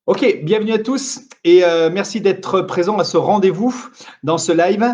Ok, bienvenue à tous et merci d'être présents à ce rendez-vous dans ce live.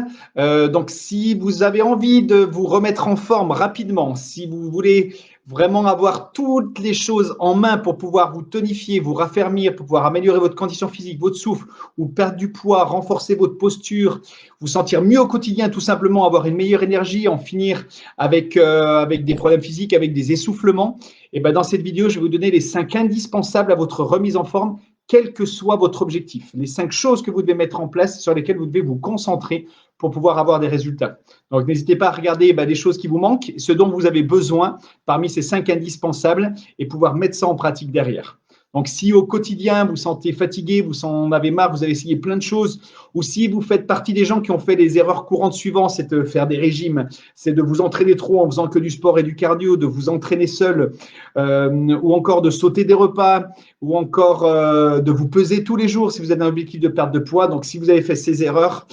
Donc, si vous avez envie de vous remettre en forme rapidement, si vous voulez vraiment avoir toutes les choses en main pour pouvoir vous tonifier, vous raffermir, pour pouvoir améliorer votre condition physique, votre souffle, ou perdre du poids, renforcer votre posture, vous sentir mieux au quotidien, tout simplement avoir une meilleure énergie, en finir avec des problèmes physiques, avec des essoufflements, et ben dans cette vidéo, je vais vous donner les 5 indispensables à votre remise en forme quel que soit votre objectif, les 5 choses que vous devez mettre en place, sur lesquelles vous devez vous concentrer pour pouvoir avoir des résultats. Donc, n'hésitez pas à regarder les choses qui vous manquent, ce dont vous avez besoin parmi ces 5 indispensables et pouvoir mettre ça en pratique derrière. Donc, si au quotidien, vous sentez fatigué, vous en avez marre, vous avez essayé plein de choses, ou si vous faites partie des gens qui ont fait les erreurs courantes suivantes, c'est de faire des régimes, c'est de vous entraîner trop en faisant que du sport et du cardio, de vous entraîner seul, ou encore de sauter des repas, ou encore de vous peser tous les jours si vous avez un objectif de perte de poids. Donc, si vous avez fait ces erreurs,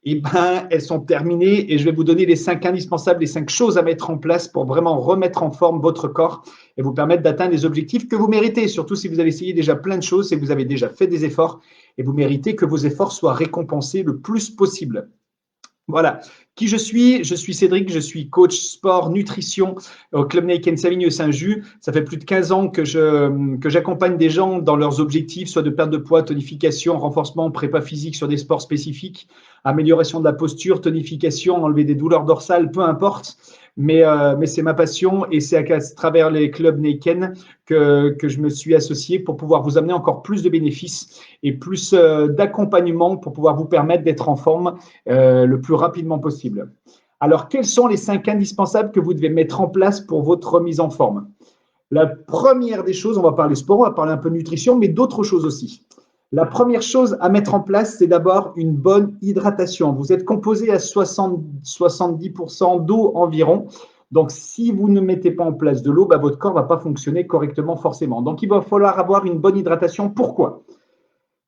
eh ben, elles sont terminées et je vais vous donner les 5 indispensables, les 5 choses à mettre en place pour vraiment remettre en forme votre corps et vous permettre d'atteindre les objectifs que vous méritez, surtout si vous avez essayé déjà plein de choses, si vous avez déjà fait des efforts et vous méritez que vos efforts soient récompensés le plus possible. Voilà. Qui je suis? Je suis Cédric, je suis coach sport, nutrition au Club Nike Savigny Saint-Just. Ça fait plus de 15 ans que j'accompagne des gens dans leurs objectifs, soit de perte de poids, tonification, renforcement, prépa physique sur des sports spécifiques, amélioration de la posture, tonification, enlever des douleurs dorsales, peu importe. Mais c'est ma passion et c'est à travers les clubs Neiken que je me suis associé pour pouvoir vous amener encore plus de bénéfices et plus d'accompagnement pour pouvoir vous permettre d'être en forme le plus rapidement possible. Alors, quels sont les 5 indispensables que vous devez mettre en place pour votre remise en forme? La première des choses, on va parler sport, on va parler un peu de nutrition, mais d'autres choses aussi. La première chose à mettre en place, c'est d'abord une bonne hydratation. Vous êtes composé à 70% d'eau environ. Donc, si vous ne mettez pas en place de l'eau, votre corps ne va pas fonctionner correctement forcément. Donc, il va falloir avoir une bonne hydratation. Pourquoi?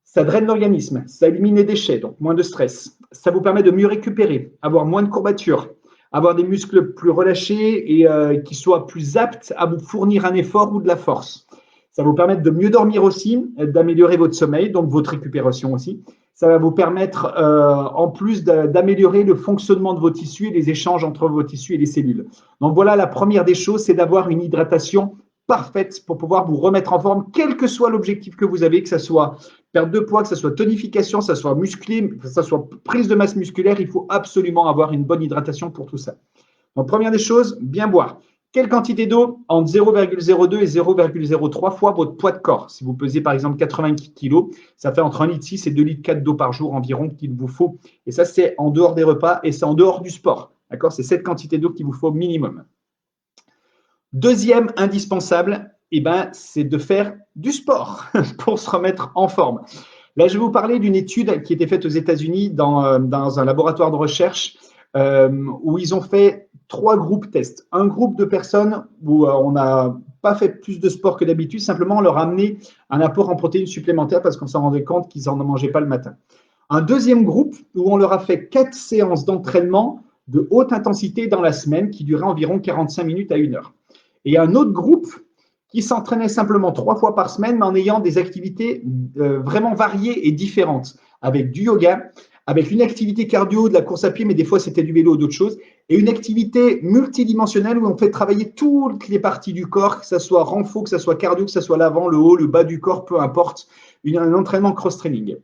Ça draine l'organisme, ça élimine les déchets, donc moins de stress. Ça vous permet de mieux récupérer, avoir moins de courbatures, avoir des muscles plus relâchés et qui soient plus aptes à vous fournir un effort ou de la force. Ça va vous permettre de mieux dormir aussi, d'améliorer votre sommeil, donc votre récupération aussi. Ça va vous permettre, en plus, d'améliorer le fonctionnement de vos tissus et les échanges entre vos tissus et les cellules. Donc voilà, la première des choses, c'est d'avoir une hydratation parfaite pour pouvoir vous remettre en forme, quel que soit l'objectif que vous avez, que ce soit perte de poids, que ce soit tonification, que ce soit musclé, que ce soit prise de masse musculaire, il faut absolument avoir une bonne hydratation pour tout ça. Donc, première des choses, bien boire. Quelle quantité d'eau? Entre 0,02 et 0,03 fois votre poids de corps. Si vous pesez par exemple 80 kg, ça fait entre 1,6 litre et 2,4 litres d'eau par jour environ qu'il vous faut. Et ça, c'est en dehors des repas et c'est en dehors du sport. D'accord? C'est cette quantité d'eau qu'il vous faut minimum. Deuxième indispensable, c'est de faire du sport pour se remettre en forme. Là, je vais vous parler d'une étude qui a été faite aux États-Unis dans un laboratoire de recherche où ils ont fait 3 groupes tests. Un groupe de personnes où on n'a pas fait plus de sport que d'habitude, simplement on leur a amené un apport en protéines supplémentaires parce qu'on s'en rendait compte qu'ils n'en mangeaient pas le matin. Un deuxième groupe où on leur a fait 4 séances d'entraînement de haute intensité dans la semaine qui duraient environ 45 minutes à 1 heure. Et un autre groupe qui s'entraînait simplement 3 fois par semaine, mais en ayant des activités vraiment variées et différentes, avec du yoga, avec une activité cardio, de la course à pied, mais des fois c'était du vélo ou d'autres choses, et une activité multidimensionnelle où on fait travailler toutes les parties du corps, que ce soit renfo, que ce soit cardio, que ce soit l'avant, le haut, le bas du corps, peu importe, un entraînement cross-training.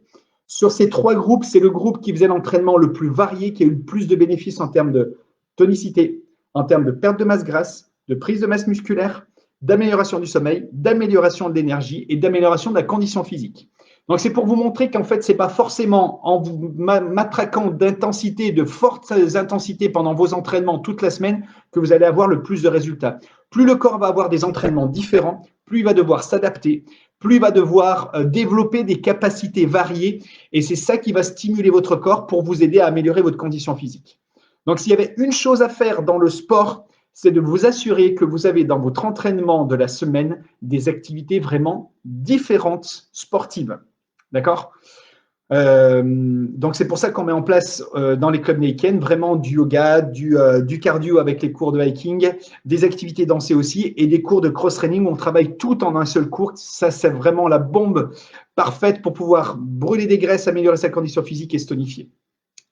Sur ces 3 groupes, c'est le groupe qui faisait l'entraînement le plus varié, qui a eu le plus de bénéfices en termes de tonicité, en termes de perte de masse grasse, de prise de masse musculaire, d'amélioration du sommeil, d'amélioration de l'énergie et d'amélioration de la condition physique. Donc, c'est pour vous montrer qu'en fait, ce n'est pas forcément en vous matraquant d'intensité, de fortes intensités pendant vos entraînements toute la semaine que vous allez avoir le plus de résultats. Plus le corps va avoir des entraînements différents, plus il va devoir s'adapter, plus il va devoir développer des capacités variées et c'est ça qui va stimuler votre corps pour vous aider à améliorer votre condition physique. Donc, s'il y avait une chose à faire dans le sport, c'est de vous assurer que vous avez dans votre entraînement de la semaine des activités vraiment différentes sportives. D'accord? Donc, c'est pour ça qu'on met en place dans les clubs Neiken vraiment du yoga, du cardio avec les cours de hiking, des activités dansées aussi et des cours de cross-training où on travaille tout en un seul cours. Ça, c'est vraiment la bombe parfaite pour pouvoir brûler des graisses, améliorer sa condition physique et se tonifier.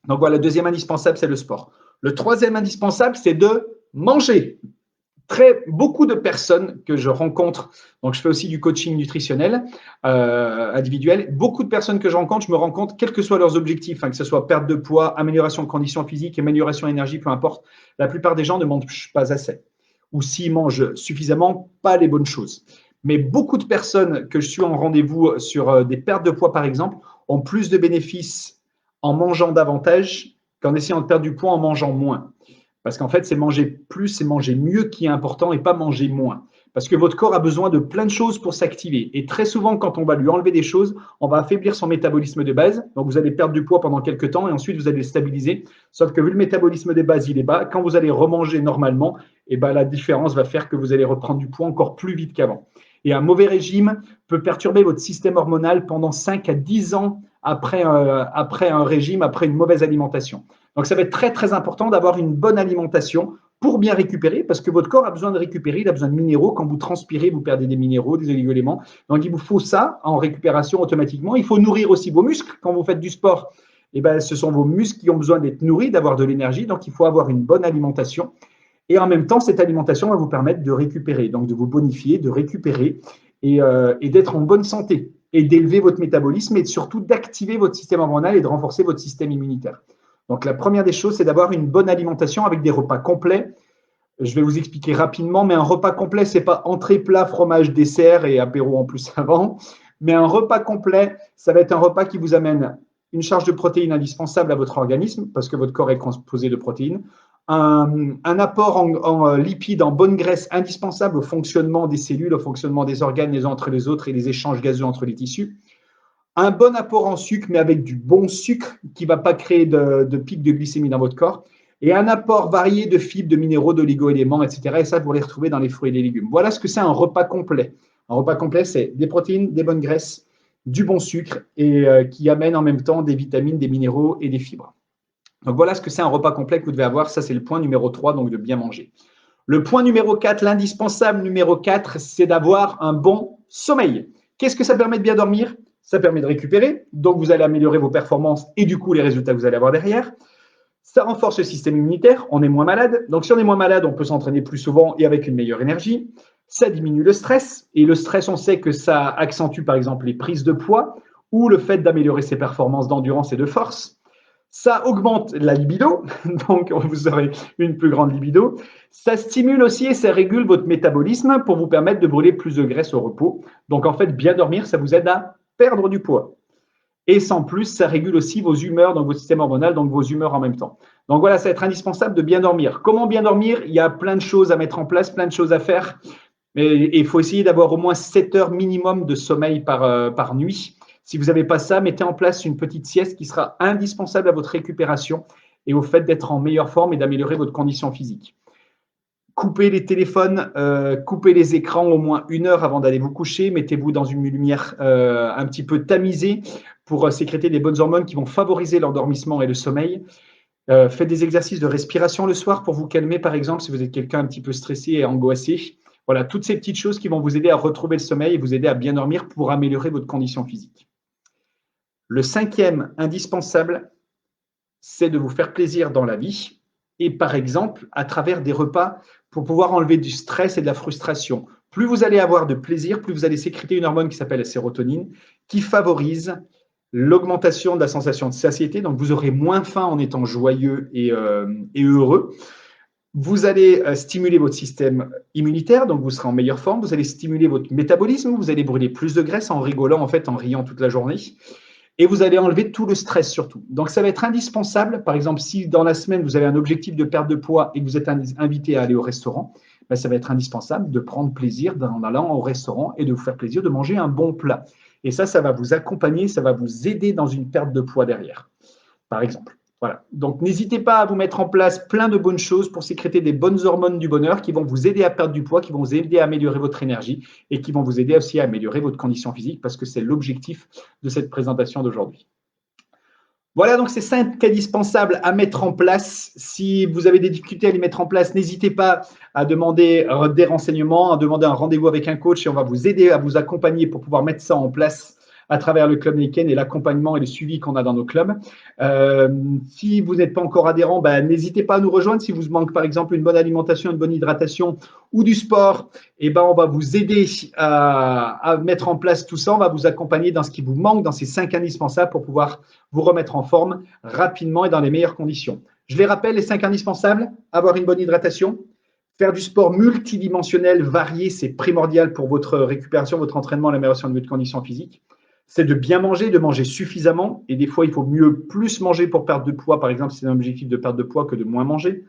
Donc, voilà, le deuxième indispensable, c'est le sport. Le troisième indispensable, c'est de manger. Beaucoup de personnes que je rencontre, donc je fais aussi du coaching nutritionnel individuel, beaucoup de personnes que je rencontre, je me rends compte, quels que soient leurs objectifs, que ce soit perte de poids, amélioration de conditions physiques, amélioration d'énergie, peu importe, la plupart des gens ne mangent pas assez. Ou s'ils mangent suffisamment, pas les bonnes choses. Mais beaucoup de personnes que je suis en rendez-vous sur des pertes de poids, par exemple, ont plus de bénéfices en mangeant davantage qu'en essayant de perdre du poids en mangeant moins. Parce qu'en fait, c'est manger plus, c'est manger mieux qui est important et pas manger moins. Parce que votre corps a besoin de plein de choses pour s'activer. Et très souvent, quand on va lui enlever des choses, on va affaiblir son métabolisme de base. Donc, vous allez perdre du poids pendant quelques temps et ensuite, vous allez le stabiliser. Sauf que vu le métabolisme de base, il est bas, quand vous allez remanger normalement, et ben, la différence va faire que vous allez reprendre du poids encore plus vite qu'avant. Et un mauvais régime peut perturber votre système hormonal pendant 5 à 10 ans après un régime, après une mauvaise alimentation. Donc, ça va être très, très important d'avoir une bonne alimentation pour bien récupérer, parce que votre corps a besoin de récupérer, il a besoin de minéraux. Quand vous transpirez, vous perdez des minéraux, des oligo-éléments. Donc, il vous faut ça en récupération automatiquement. Il faut nourrir aussi vos muscles. Quand vous faites du sport, eh ben, ce sont vos muscles qui ont besoin d'être nourris, d'avoir de l'énergie. Donc, il faut avoir une bonne alimentation. Et en même temps, cette alimentation va vous permettre de récupérer, donc de vous bonifier, de récupérer et d'être en bonne santé et d'élever votre métabolisme et surtout d'activer votre système hormonal et de renforcer votre système immunitaire. Donc, la première des choses, c'est d'avoir une bonne alimentation avec des repas complets. Je vais vous expliquer rapidement, mais un repas complet, ce n'est pas entrée, plat, fromage, dessert et apéro en plus avant. Mais un repas complet, ça va être un repas qui vous amène une charge de protéines indispensable à votre organisme, parce que votre corps est composé de protéines, un apport en lipides, en bonne graisse indispensable au fonctionnement des cellules, au fonctionnement des organes les uns entre les autres et les échanges gazeux entre les tissus. Un bon apport en sucre, mais avec du bon sucre qui ne va pas créer de pic de glycémie dans votre corps. Et un apport varié de fibres, de minéraux, d'oligo-éléments, etc. Et ça, vous les retrouvez dans les fruits et les légumes. Voilà ce que c'est un repas complet. Un repas complet, c'est des protéines, des bonnes graisses, du bon sucre et qui amène en même temps des vitamines, des minéraux et des fibres. Donc voilà ce que c'est un repas complet que vous devez avoir. Ça, c'est le point numéro 3, donc de bien manger. Le point numéro 4, l'indispensable numéro 4, c'est d'avoir un bon sommeil. Qu'est-ce que ça permet de bien dormir? Ça permet de récupérer, donc vous allez améliorer vos performances et du coup les résultats que vous allez avoir derrière. Ça renforce le système immunitaire, on est moins malade. Donc si on est moins malade, on peut s'entraîner plus souvent et avec une meilleure énergie. Ça diminue le stress, et le stress, on sait que ça accentue par exemple les prises de poids ou le fait d'améliorer ses performances d'endurance et de force. Ça augmente la libido, donc vous aurez une plus grande libido. Ça stimule aussi et ça régule votre métabolisme pour vous permettre de brûler plus de graisse au repos. Donc en fait, bien dormir, ça vous aide à perdre du poids. Et sans plus, ça régule aussi vos humeurs, donc votre système hormonal, donc vos humeurs en même temps. Donc voilà, ça va être indispensable de bien dormir. Comment bien dormir? Il y a plein de choses à mettre en place, plein de choses à faire. Mais il faut essayer d'avoir au moins 7 heures minimum de sommeil par nuit. Si vous n'avez pas ça, mettez en place une petite sieste qui sera indispensable à votre récupération et au fait d'être en meilleure forme et d'améliorer votre condition physique. Coupez les téléphones, coupez les écrans au moins 1 heure avant d'aller vous coucher. Mettez-vous dans une lumière un petit peu tamisée pour sécréter des bonnes hormones qui vont favoriser l'endormissement et le sommeil. Faites des exercices de respiration le soir pour vous calmer, par exemple, si vous êtes quelqu'un un petit peu stressé et angoissé. Voilà, toutes ces petites choses qui vont vous aider à retrouver le sommeil et vous aider à bien dormir pour améliorer votre condition physique. Le cinquième indispensable, c'est de vous faire plaisir dans la vie et par exemple à travers des repas pour pouvoir enlever du stress et de la frustration. Plus vous allez avoir de plaisir, plus vous allez sécréter une hormone qui s'appelle la sérotonine qui favorise l'augmentation de la sensation de satiété. Donc vous aurez moins faim en étant joyeux et heureux. Vous allez stimuler votre système immunitaire, donc vous serez en meilleure forme. Vous allez stimuler votre métabolisme, vous allez brûler plus de graisse en rigolant, en fait, en riant toute la journée. Et vous allez enlever tout le stress surtout. Donc, ça va être indispensable. Par exemple, si dans la semaine, vous avez un objectif de perte de poids et que vous êtes invité à aller au restaurant, ben, ça va être indispensable de prendre plaisir en allant au restaurant et de vous faire plaisir de manger un bon plat. Et ça va vous accompagner, ça va vous aider dans une perte de poids derrière, par exemple. Voilà. Donc, n'hésitez pas à vous mettre en place plein de bonnes choses pour sécréter des bonnes hormones du bonheur qui vont vous aider à perdre du poids, qui vont vous aider à améliorer votre énergie et qui vont vous aider aussi à améliorer votre condition physique parce que c'est l'objectif de cette présentation d'aujourd'hui. Voilà, donc c'est 5 indispensables à mettre en place. Si vous avez des difficultés à les mettre en place, n'hésitez pas à demander des renseignements, à demander un rendez-vous avec un coach et on va vous aider à vous accompagner pour pouvoir mettre ça en place à travers le Club Neiken et l'accompagnement et le suivi qu'on a dans nos clubs. Si vous n'êtes pas encore adhérent, ben, n'hésitez pas à nous rejoindre. Si vous manque par exemple une bonne alimentation, une bonne hydratation ou du sport, eh ben, on va vous aider à mettre en place tout ça. On va vous accompagner dans ce qui vous manque, dans ces 5 indispensables pour pouvoir vous remettre en forme rapidement et dans les meilleures conditions. Je les rappelle, les 5 indispensables, avoir une bonne hydratation, faire du sport multidimensionnel, varié, c'est primordial pour votre récupération, votre entraînement, l'amélioration de votre condition physique. C'est de bien manger, de manger suffisamment. Et des fois, il faut mieux plus manger pour perdre de poids. Par exemple, si c'est un objectif de perte de poids que de moins manger.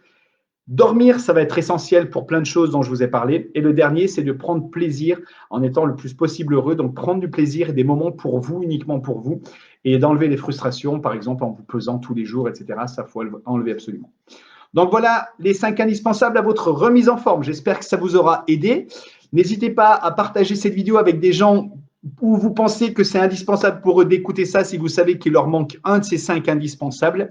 Dormir, ça va être essentiel pour plein de choses dont je vous ai parlé. Et le dernier, c'est de prendre plaisir en étant le plus possible heureux. Donc, prendre du plaisir et des moments pour vous, uniquement pour vous, et d'enlever les frustrations, par exemple, en vous pesant tous les jours, etc. Ça, il faut enlever absolument. Donc, voilà les 5 indispensables à votre remise en forme. J'espère que ça vous aura aidé. N'hésitez pas à partager cette vidéo avec des gens où vous pensez que c'est indispensable pour eux d'écouter ça si vous savez qu'il leur manque un de ces 5 indispensables.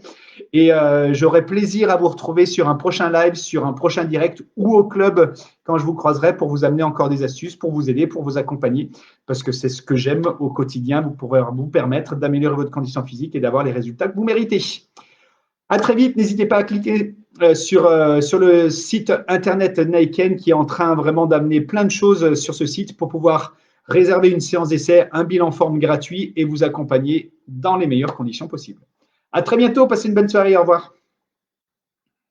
Et j'aurai plaisir à vous retrouver sur un prochain live, sur un prochain direct ou au club quand je vous croiserai pour vous amener encore des astuces, pour vous aider, pour vous accompagner, parce que c'est ce que j'aime au quotidien, vous pourrez vous permettre d'améliorer votre condition physique et d'avoir les résultats que vous méritez. À très vite, n'hésitez pas à cliquer sur le site internet Neiken qui est en train vraiment d'amener plein de choses sur ce site pour pouvoir réserver une séance d'essai, un bilan forme gratuit et vous accompagner dans les meilleures conditions possibles. À très bientôt, passez une bonne soirée, au revoir.